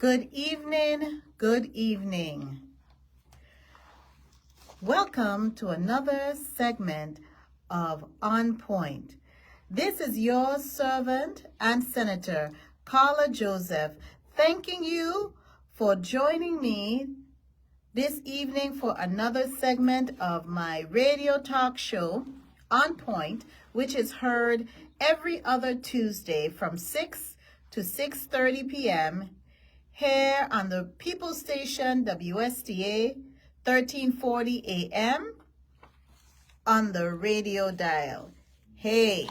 Good evening, good evening. Welcome to another segment of On Point. This is your servant and Senator, Carla Joseph, thanking you for joining me this evening for another segment of my radio talk show, On Point, which is heard every other Tuesday from 6 to 6:30 p.m. here on the People Station WSTA 1340 AM on the radio dial. Hey,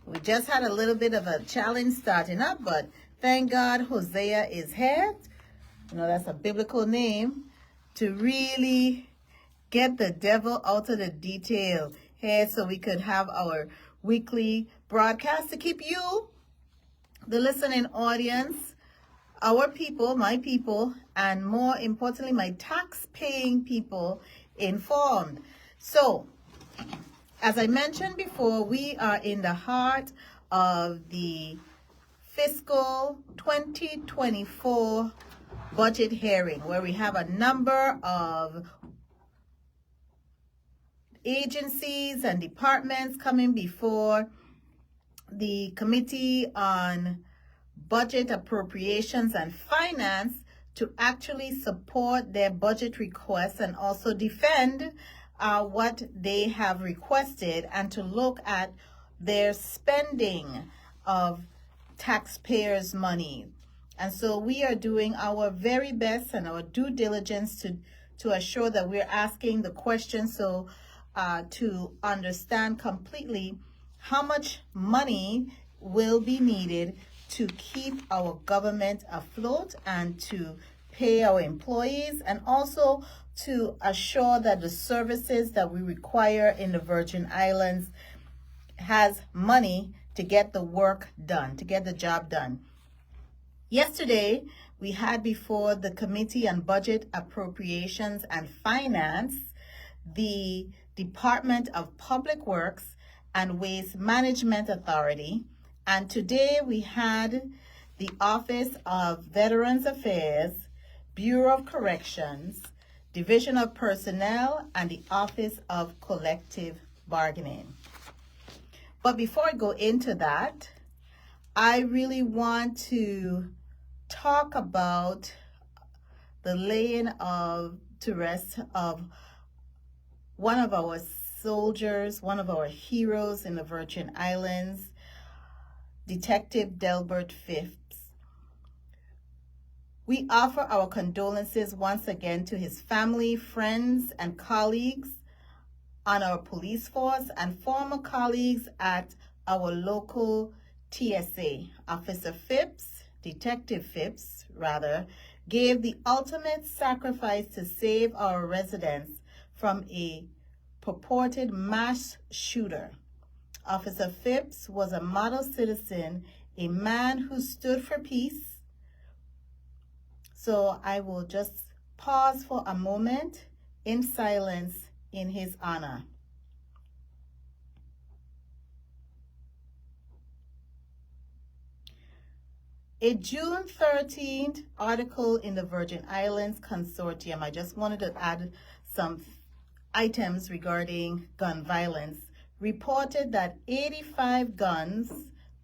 we just had a little bit of a challenge starting up, but thank God Hosea is here. You know, that's a biblical name to really get the devil out of the detail here so we could have our weekly broadcast to keep you, the listening audience, our people, my people, and more importantly, my tax-paying people informed. So, as I mentioned before, we are in the heart of the fiscal 2024 budget hearing, where we have a number of agencies and departments coming before the Committee on Budget Appropriations and Finance to actually support their budget requests and also defend what they have requested and to look at their spending of taxpayers' money. And so we are doing our very best and our due diligence to assure that we're asking the questions so to understand completely how much money will be needed to keep our government afloat and to pay our employees, and also to assure that the services that we require in the Virgin Islands has money to get the work done, to get the job done. Yesterday, we had before the Committee on Budget Appropriations and Finance the Department of Public Works and Waste Management Authority, and today we had the Office of Veterans Affairs, Bureau of Corrections, Division of Personnel, and the Office of Collective Bargaining. But before I go into that, I really want to talk about the laying to rest of one of our soldiers, one of our heroes in the Virgin Islands, Detective Delbert Phipps. We offer our condolences once again to his family, friends, and colleagues on our police force and former colleagues at our local TSA. Officer Phipps, Detective Phipps, rather, gave the ultimate sacrifice to save our residents from a purported mass shooter. Officer Phipps was a model citizen, a man who stood for peace. So I will just pause for a moment in silence in his honor. A June 13th article in the Virgin Islands Consortium, I just wanted to add some items regarding gun violence, reported that 85 guns,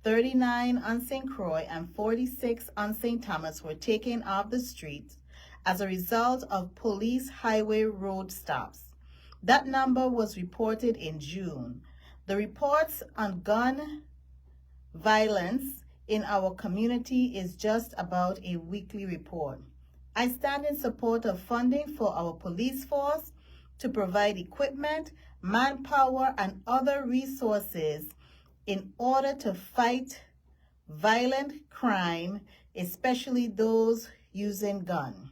39 on St. Croix and 46 on St. Thomas were taken off the streets as a result of police highway road stops. That number was reported in June. The reports on gun violence in our community is just about a weekly report. I stand in support of funding for our police force to provide equipment, manpower, and other resources in order to fight violent crime, especially those using guns.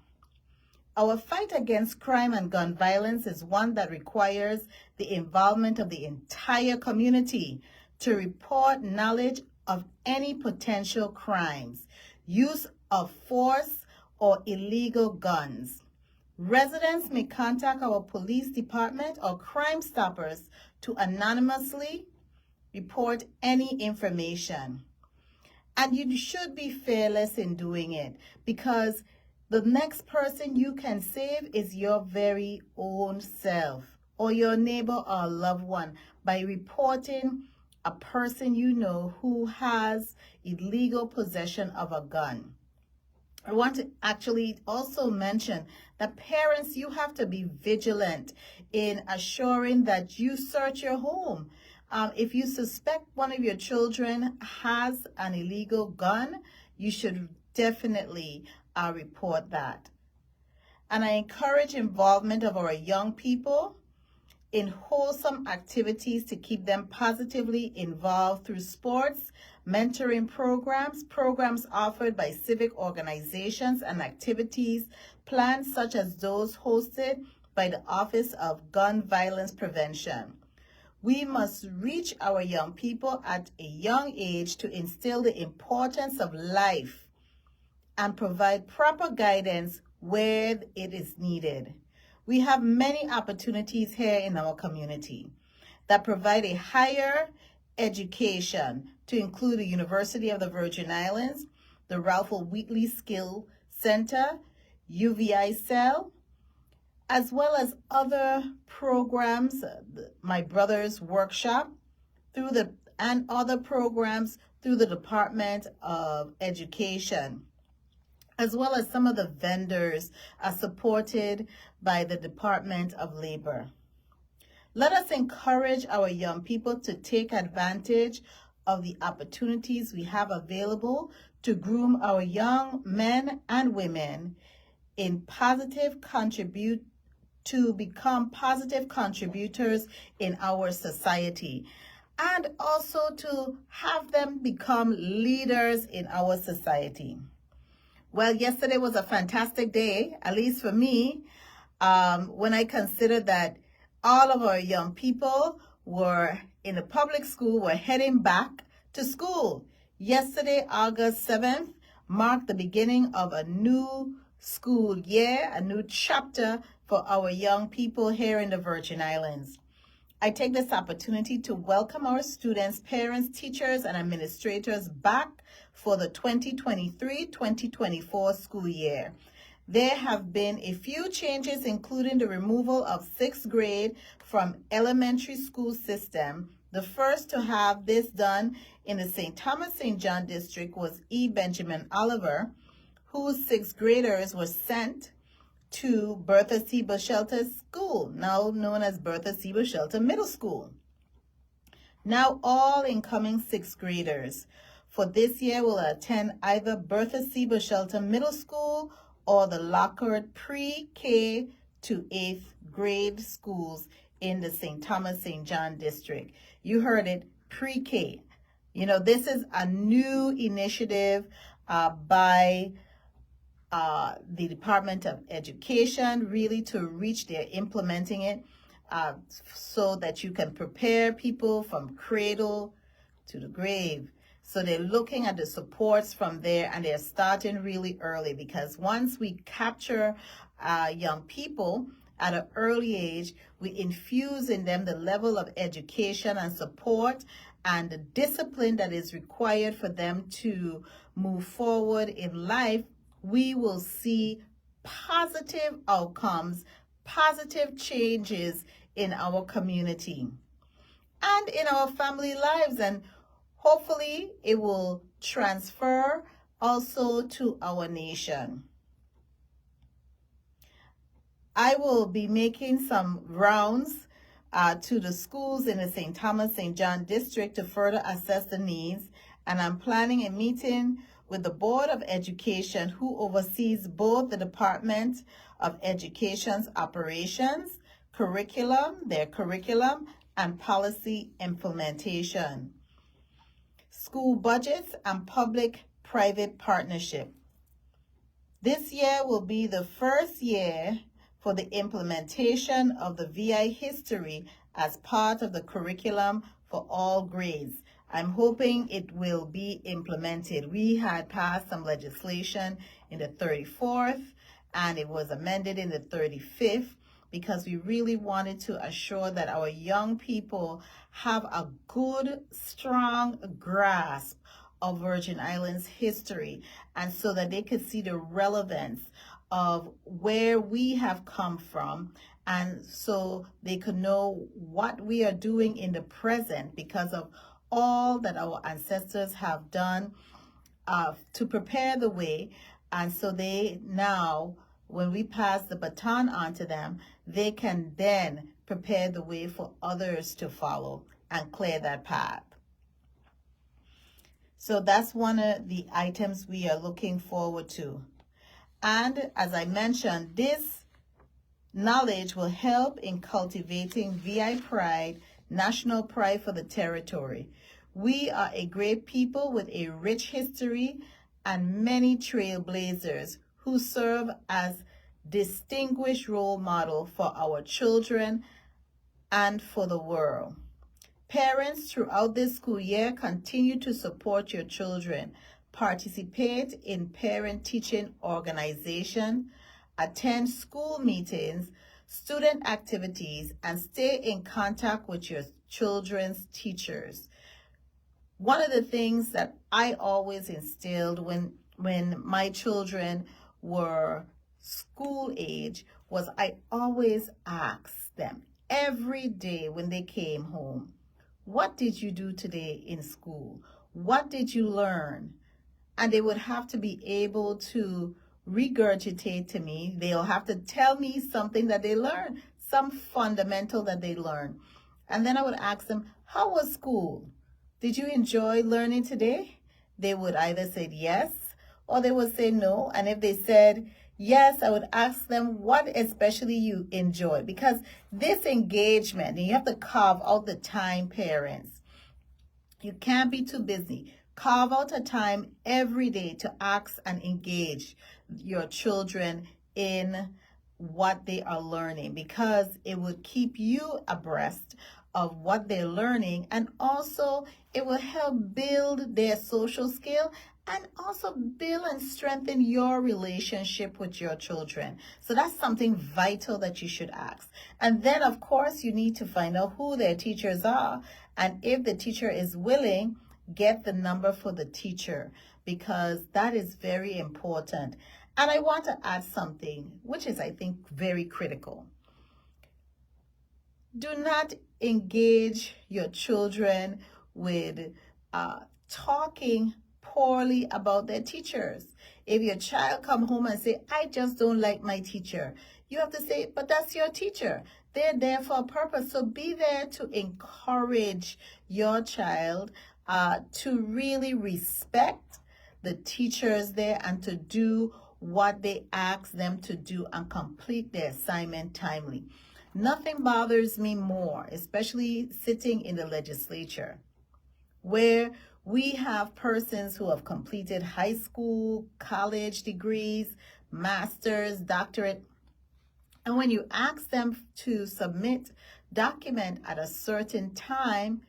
Our fight against crime and gun violence is one that requires the involvement of the entire community to report knowledge of any potential crimes, use of force, or illegal guns. Residents may contact our police department or Crime Stoppers to anonymously report any information. And you should be fearless in doing it, because the next person you can save is your very own self, or your neighbor or loved one, by reporting a person you know who has illegal possession of a gun. I want to actually also mention that parents, you have to be vigilant in assuring that you search your home. If you suspect one of your children has an illegal gun, you should definitely report that. And I encourage involvement of our young people in wholesome activities to keep them positively involved through sports, mentoring programs offered by civic organizations, and activities plans such as those hosted by the Office of Gun Violence Prevention. We must reach our young people at a young age to instill the importance of life and provide proper guidance where it is needed. We have many opportunities here in our community that provide a higher education, to include the University of the Virgin Islands, the Ralph Wheatley Skill Center, UVI Cell, as well as other programs, my brother's workshop, and other programs through the Department of Education, as well as some of the vendors are supported by the Department of Labor. Let us encourage our young people to take advantage of the opportunities we have available to groom our young men and women in to become positive contributors in our society, and also to have them become leaders in our society. Well, yesterday was a fantastic day, at least for me, when I considered that all of our young people were in the public school, were heading back to school. Yesterday, August 7th, marked the beginning of a new school year, a new chapter for our young people here in the Virgin Islands. I take this opportunity to welcome our students, parents, teachers, and administrators back for the 2023-2024 school year. There have been a few changes, including the removal of 6th grade from elementary school system. The first to have this done in the St. Thomas St. John district was E. Benjamin Oliver, whose 6th graders were sent to Bertha C. Boshelter School, now known as Bertha C. Boshelter Middle School. Now all incoming 6th graders for this year will attend either Bertha C. Boshelter Middle School or the Lockhart pre-K to 8th grade schools in the St. Thomas St. John district. You heard it, pre-K. You know, this is a new initiative by the Department of Education, really to reach. They're implementing it so that you can prepare people from cradle to the grave. So they're looking at the supports from there, and they're starting really early, because once we capture young people at an early age, we infuse in them the level of education and support and the discipline that is required for them to move forward in life. We will see positive outcomes, positive changes in our community and in our family lives, and hopefully it will transfer also to our nation. I will be making some rounds to the schools in the St. Thomas St. John district to further assess the needs, and I'm planning a meeting with the Board of Education, who oversees both the Department of Education's operations, their curriculum, and policy implementation, school budgets, and public-private partnership. This year will be the first year for the implementation of the VI history as part of the curriculum for all grades. I'm hoping it will be implemented. We had passed some legislation in the 34th, and it was amended in the 35th, because we really wanted to assure that our young people have a good, strong grasp of Virgin Islands history, and so that they could see the relevance of where we have come from, and so they could know what we are doing in the present because of all that our ancestors have done to prepare the way. And so they now, when we pass the baton on to them, they can then prepare the way for others to follow and clear that path. So that's one of the items we are looking forward to. And as I mentioned, this knowledge will help in cultivating VI pride, national pride for the territory. We are a great people with a rich history and many trailblazers who serve as distinguished role model for our children and for the world. Parents throughout this school year, continue to support your children. Participate in parent-teaching organization, attend school meetings, student activities, and stay in contact with your children's teachers. One of the things that I always instilled when my children were school age was I always asked them every day when they came home, what did you do today in school? What did you learn? And they would have to be able to regurgitate to me. They'll have to tell me something that they learned, some fundamental that they learned. And then I would ask them, how was school? Did you enjoy learning today? They would either say yes, or they would say no. And if they said yes, I would ask them what especially you enjoy. Because this engagement, and you have to carve out the time, parents. You can't be too busy. Carve out a time every day to ask and engage your children in what they are learning, because it would keep you abreast of what they're learning, and also it will help build their social skill and also build and strengthen your relationship with your children. So that's something vital that you should ask. And then, of course, you need to find out who their teachers are, and if the teacher is willing, get the number for the teacher, because that is very important. And I want to add something, which is, I think, very critical. Do not engage your children with talking poorly about their teachers. If your child come home and say, I just don't like my teacher, you have to say, but that's your teacher. They're there for a purpose. So be there to encourage your child to really respect the teachers there and to do what they ask them to do and complete their assignment timely. Nothing bothers me more, especially sitting in the legislature, where we have persons who have completed high school, college degrees, master's, doctorate, and when you ask them to submit document at a certain time,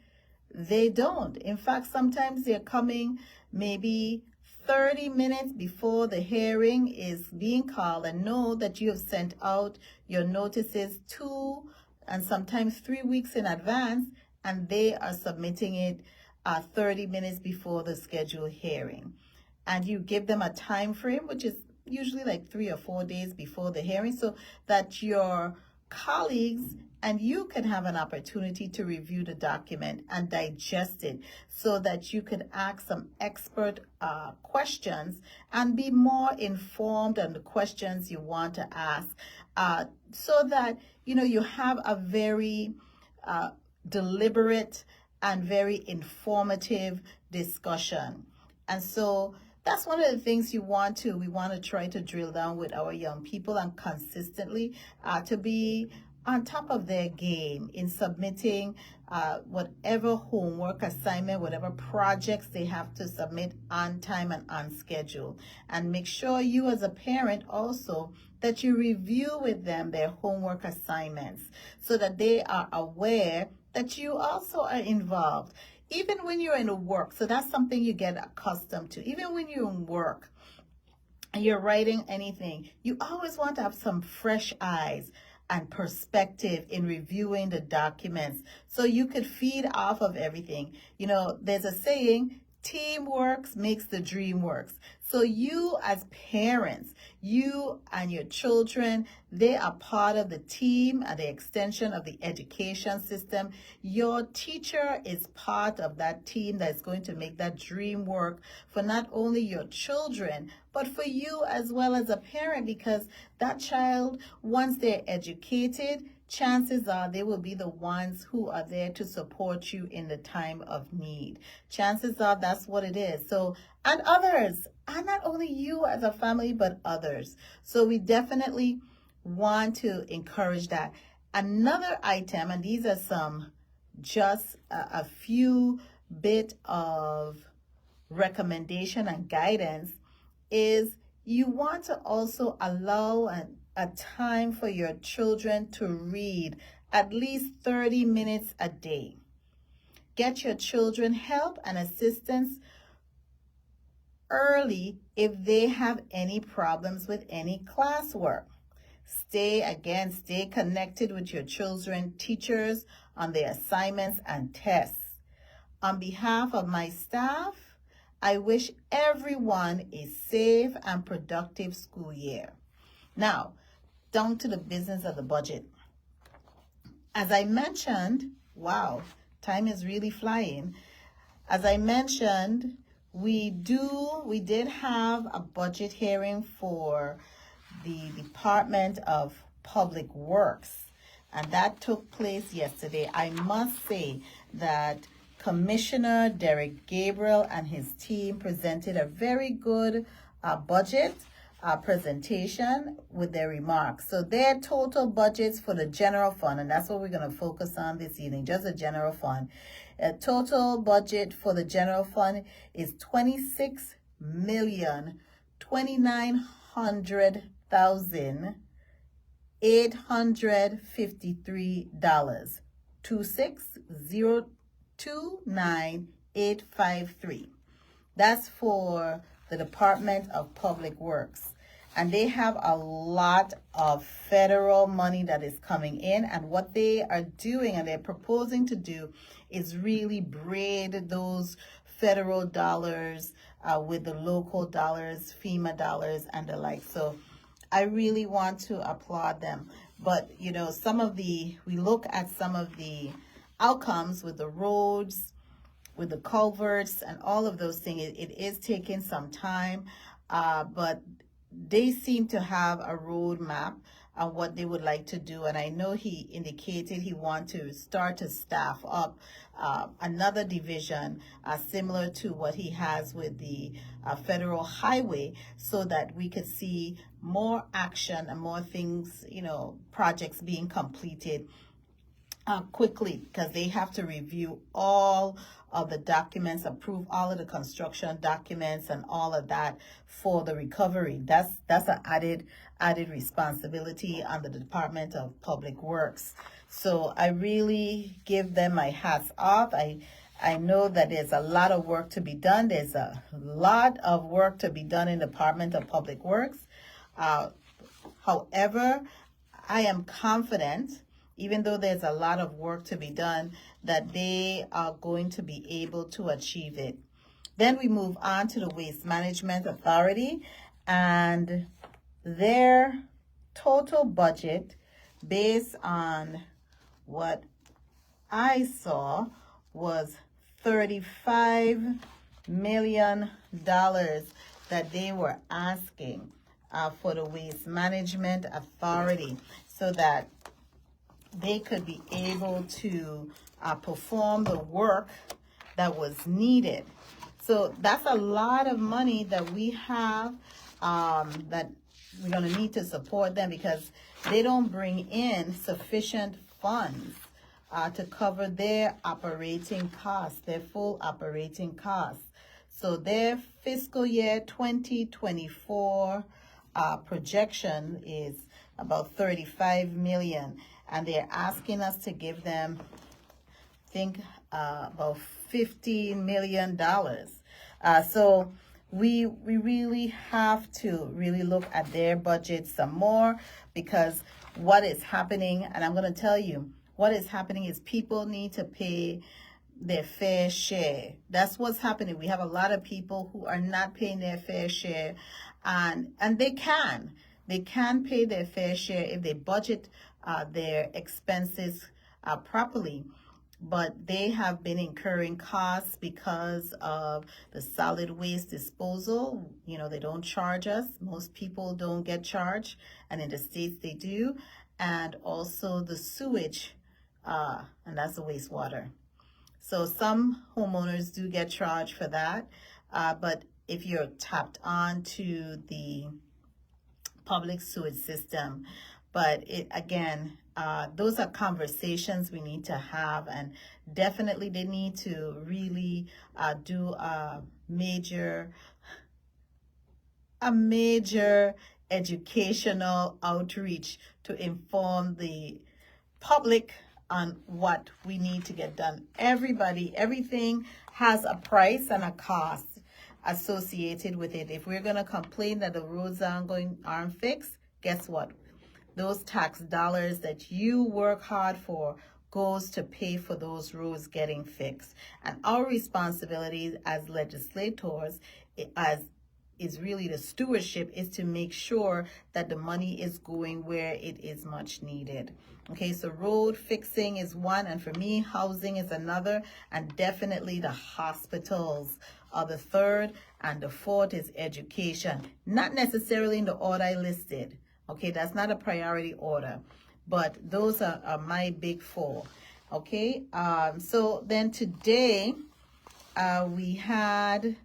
they don't. In fact, sometimes they're coming maybe 30 minutes before the hearing is being called, and know that you have sent out your notices 2 and sometimes 3 weeks in advance, and they are submitting it 30 minutes before the scheduled hearing. And you give them a time frame, which is usually like 3 or 4 days before the hearing, so that your colleagues and you can have an opportunity to review the document and digest it, so that you can ask some expert questions and be more informed on the questions you want to ask, so that you have a very deliberate and very informative discussion. And so that's one of the things we want to try to drill down with our young people, and consistently to be on top of their game in submitting whatever homework assignment, whatever projects they have to submit on time and on schedule. And make sure you as a parent also that you review with them their homework assignments, so that they are aware that you also are involved. Even when you're in work, so that's something you get accustomed to. Even when you're in work and you're writing anything, you always want to have some fresh eyes and perspective in reviewing the documents, so you could feed off of everything. There's a saying, Teamwork makes the dream works. So you as parents, you and your children, they are part of the team and the extension of the education system. Your teacher is part of that team that's going to make that dream work for not only your children, but for you as well as a parent, because that child, once they're educated, chances are they will be the ones who are there to support you in the time of need. Chances are that's what it is. So, and others, and not only you as a family, but others. So we definitely want to encourage that. Another item, and these are some, just a few bit of recommendation and guidance, is you want to also allow a time for your children to read at least 30 minutes a day. Get your children help and assistance early if they have any problems with any classwork. Stay connected with your children, teachers on their assignments and tests. On behalf of my staff, I wish everyone a safe and productive school year. Now, down to the business of the budget. As I mentioned, wow, time is really flying. As I mentioned, we did have a budget hearing for the Department of Public Works, and that took place yesterday. I must say that Commissioner Derek Gabriel and his team presented a very good budget presentation with their remarks. So their total budgets for the general fund, and that's what we're going to focus on this evening, just the general fund. A total budget for the general fund is $26,2900,853. 26029,853. That's for the Department of Public Works. And they have a lot of federal money that is coming in. And what they are doing and they're proposing to do is really braid those federal dollars with the local dollars, FEMA dollars, and the like. So I really want to applaud them. But, you know, we look at some of the outcomes with the roads, with the culverts, and all of those things. It is taking some time, but they seem to have a roadmap on what they would like to do. And I know he indicated he wants to start to staff up another division similar to what he has with the federal highway, so that we could see more action and more things, you know, projects being completed quickly, because they have to review all of the documents, approve all of the construction documents and all of that for the recovery. That's an added responsibility on the Department of Public Works. So I really give them my hats off. I know that there's a lot of work to be done. There's a lot of work to be done in the Department of Public Works. However, I am confident, even though there's a lot of work to be done, that they are going to be able to achieve it. Then we move on to the Waste Management Authority, and their total budget, based on what I saw, was $35 million that they were asking for the Waste Management Authority, so that they could be able to perform the work that was needed. So that's a lot of money that we have that we're going to need to support them, because they don't bring in sufficient funds to cover their operating costs, their full operating costs. So their fiscal year 2024 projection is about $35 million. And they're asking us to give them, I think, about $15 million. So we really have to really look at their budget some more, because what is happening, and I'm going to tell you, what is happening is people need to pay their fair share. That's what's happening. We have a lot of people who are not paying their fair share, and they can pay their fair share if they budget their expenses properly. But they have been incurring costs because of the solid waste disposal. You know, they don't charge us. Most people don't get charged, and in the States they do. And also the sewage, and that's the wastewater. So some homeowners do get charged for that. But if you're tapped on to the public sewage system, but it again, those are conversations we need to have, and definitely they need to really do a major educational outreach to inform the public on what we need to get done. Everything has a price and a cost associated with it. If we're going to complain that the roads aren't fixed, guess what? Those tax dollars that you work hard for goes to pay for those roads getting fixed. And our responsibility as legislators, is really the stewardship, is to make sure that the money is going where it is much needed. Okay, so road fixing is one, and for me, housing is another, and definitely the hospitals are the third, and the fourth is education. Not necessarily in the order I listed. Okay, that's not a priority order, but those are my big four. Okay, so then today we had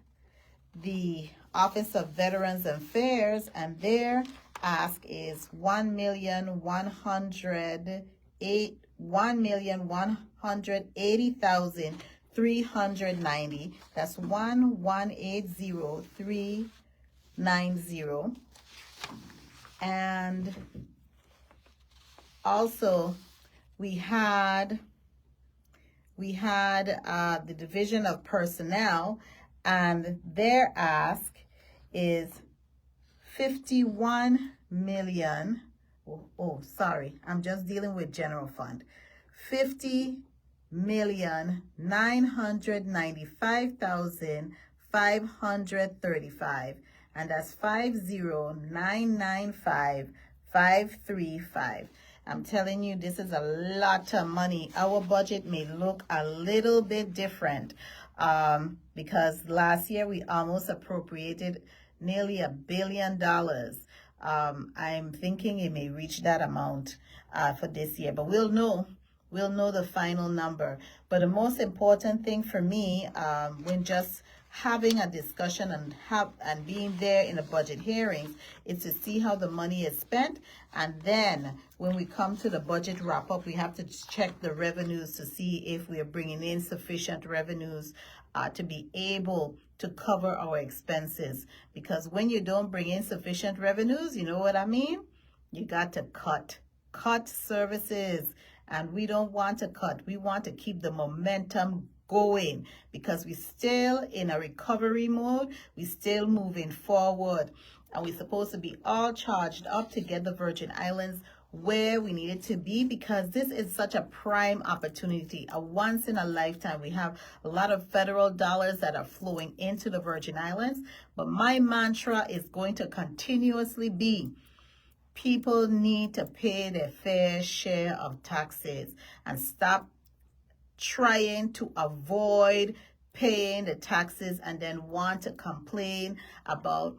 the Office of Veterans Affairs, and their ask is $1,180,390. That's 1180390. And also we had the Division of Personnel, and their ask is 51 million. Sorry, I'm just dealing with general fund. 50,995,535, and that's 50,995,535. I'm telling you, this is a lot of money. Our budget may look a little bit different because last year we almost appropriated nearly $1 billion. I'm thinking it may reach that amount for this year, but we'll know the final number. But the most important thing for me, when just having a discussion and being there in the budget hearings, is to see how the money is spent, and then when we come to the budget wrap up, we have to check the revenues to see if we are bringing in sufficient revenues to be able to cover our expenses. Because when you don't bring in sufficient revenues, you know what I mean? You got to cut services, and we don't want to cut. We want to keep the momentum going because we're still in a recovery mode. We're still moving forward, and we're supposed to be all charged up to get the Virgin Islands where we need it to be, because this is such a prime opportunity, a once in a lifetime. We have a lot of federal dollars that are flowing into the Virgin Islands, but my mantra is going to continuously be, people need to pay their fair share of taxes and stop trying to avoid paying the taxes and then want to complain about,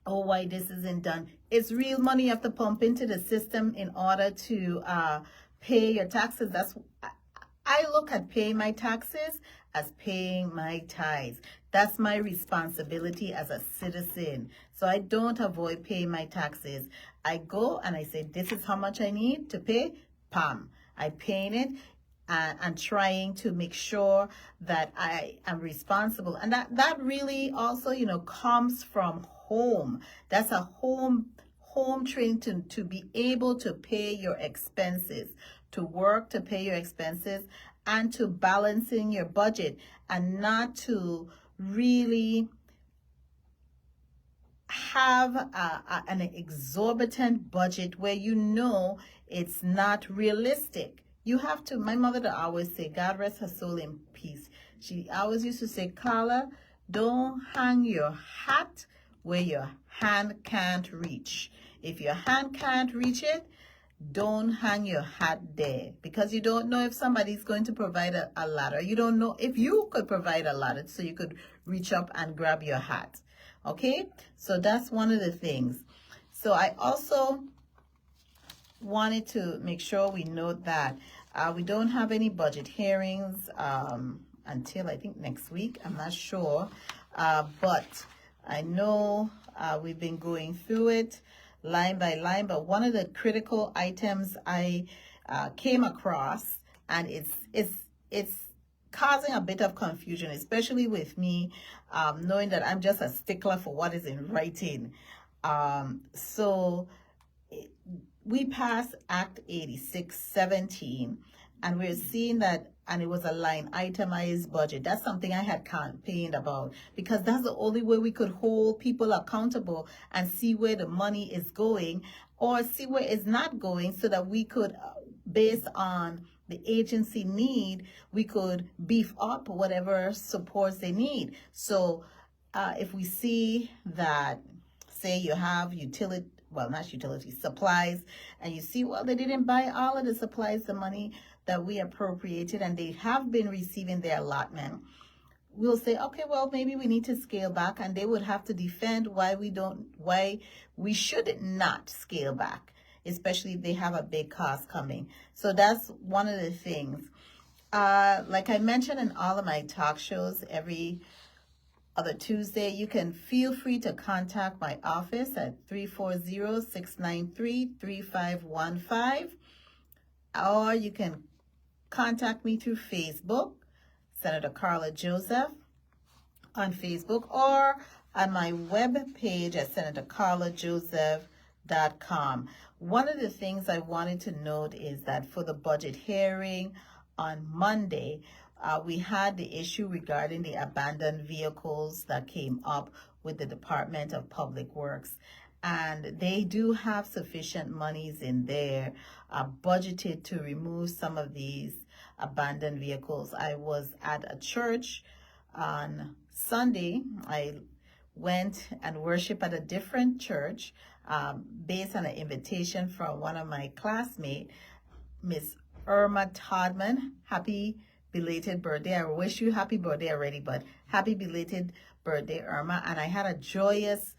oh, why this isn't done. It's real money you have to pump into the system in order to pay your taxes. I look at paying my taxes as paying my tithes. That's my responsibility as a citizen. So I don't avoid paying my taxes. I go and I say, this is how much I need to pay. Pam, I pay it. And trying to make sure that I am responsible. And that really also, comes from home. That's a home training to be able to pay your expenses, to work to pay your expenses, and to balancing your budget, and not to really have an exorbitant budget where it's not realistic. You have to, my mother would always say, God rest her soul in peace. She always used to say, Carla, don't hang your hat where your hand can't reach. If your hand can't reach it, don't hang your hat there, because you don't know if somebody's going to provide a ladder. You don't know if you could provide a ladder so you could reach up and grab your hat. Okay, so that's one of the things. So I also wanted to make sure we note that we don't have any budget hearings until I think next week. I'm not sure, but I know we've been going through it line by line. But one of the critical items I came across, and it's causing a bit of confusion, especially with me, knowing that I'm just a stickler for what is in writing. So we passed Act 8617, and we're seeing that, and it was a line itemized budget. That's something I had campaigned about, because that's the only way we could hold people accountable and see where the money is going, or see where it's not going, so that we could, based on the agency need, we could beef up whatever supports they need. So if we see that, say you have supplies, and you see, well, they didn't buy all of the supplies, the money that we appropriated, and they have been receiving their allotment, we'll say, okay, well, maybe we need to scale back, and they would have to defend why we should not scale back, especially if they have a big cost coming. So that's one of the things. Like I mentioned in all of my talk shows every other Tuesday, you can feel free to contact my office at 340-693-3515, or you can contact me through Facebook, Senator Carla Joseph on Facebook, or on my web page at senatorcarlajoseph.com. One of the things I wanted to note is that for the budget hearing on Monday, we had the issue regarding the abandoned vehicles that came up with the Department of Public Works. And they do have sufficient monies in there budgeted to remove some of these abandoned vehicles. I was at a church on Sunday. I went and worshiped at a different church based on an invitation from one of my classmates, Miss Irma Todman. Happy belated birthday. I wish you happy birthday already, but happy belated birthday, Irma. And I had a joyous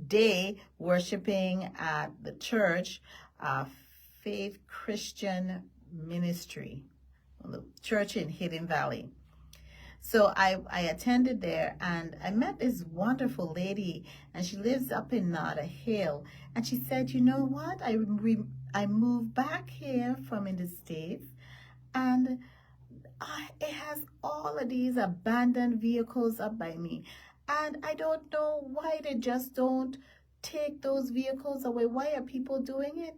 day worshiping at the church, Faith Christian Ministry, the church in Hidden Valley. So I attended there, and I met this wonderful lady, and she lives up in Nada Hill. And she said, you know what? I moved back here from in the States, and it has all of these abandoned vehicles up by me. And I don't know why they just don't take those vehicles away. Why are people doing it?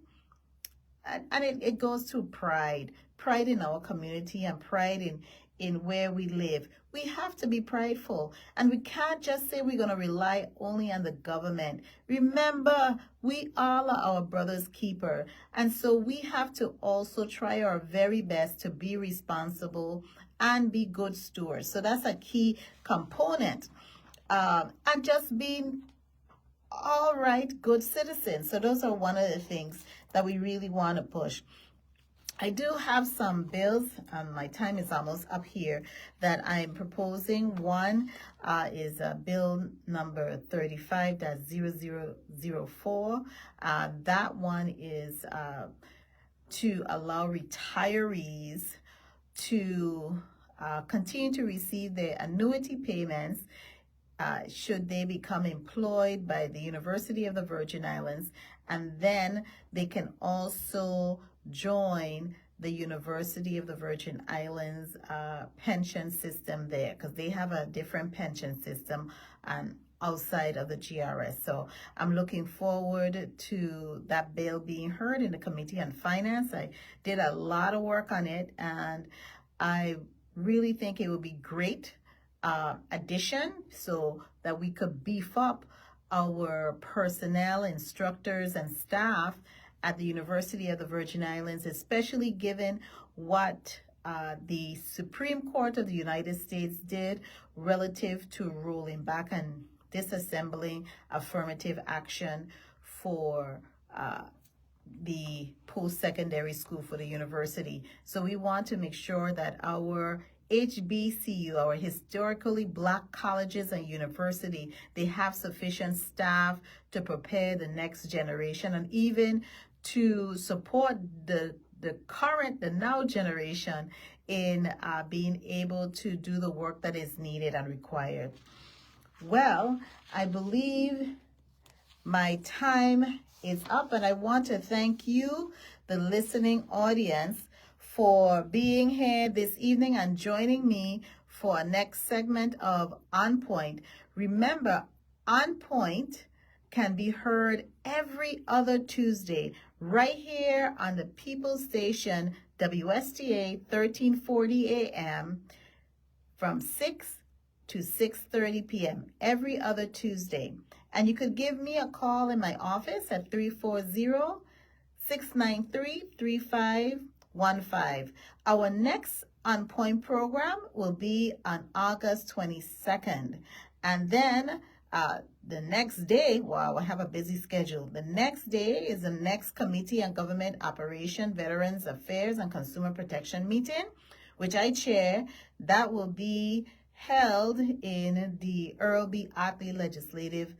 And it goes to pride in our community, and pride in where we live. We have to be prideful, and we can't just say we're going to rely only on the government. Remember, we all are our brother's keeper, and so we have to also try our very best to be responsible and be good stewards. So that's a key component, and just being all right, good citizens. So those are one of the things that we really want to push. I do have some bills, my time is almost up here, that I'm proposing. One is bill number 35-0004. That one is to allow retirees to continue to receive their annuity payments should they become employed by the University of the Virgin Islands, and then they can also join the University of the Virgin Islands pension system there, because they have a different pension system outside of the GRS. So I'm looking forward to that bill being heard in the Committee on Finance. I did a lot of work on it, and I really think it would be great addition, so that we could beef up our personnel, instructors, and staff, at the University of the Virgin Islands, especially given what the Supreme Court of the United States did relative to ruling back and disassembling affirmative action for the post-secondary school for the university. So we want to make sure that our HBCU, our historically Black colleges and university, they have sufficient staff to prepare the next generation and even to support the now generation in being able to do the work that is needed and required. Well, I believe my time is up, and I want to thank you, the listening audience, for being here this evening and joining me for our next segment of On Point. Remember, On Point can be heard every other Tuesday right here on the People's Station, WSTA 1340 AM from 6 to 6:30 p.m. every other Tuesday. And you could give me a call in my office at 340-693-3515. Our next On Point program will be on August 22nd. And then the next day, wow, I have a busy schedule. The next day is the next Committee on Government Operation, Veterans Affairs, and Consumer Protection meeting, which I chair. That will be held in the Earl B. Otley Legislative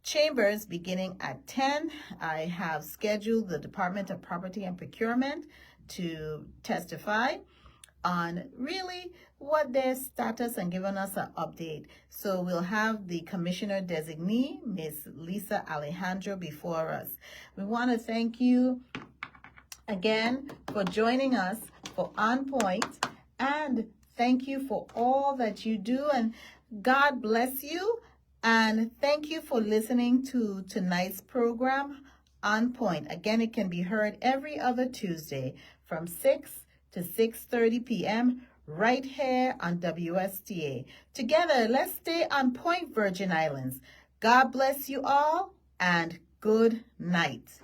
Chambers beginning at 10. I have scheduled the Department of Property and Procurement to testify on really what their status and giving us an update. So we'll have the Commissioner Designee, Ms. Lisa Alejandro, before us. We want to thank you again for joining us for On Point, and thank you for all that you do, and God bless you. And thank you for listening to tonight's program, On Point. Again, it can be heard every other Tuesday from 6 to 6:30 p.m. right here on WSTA. Together, let's stay on point, Virgin Islands. God bless you all, and good night.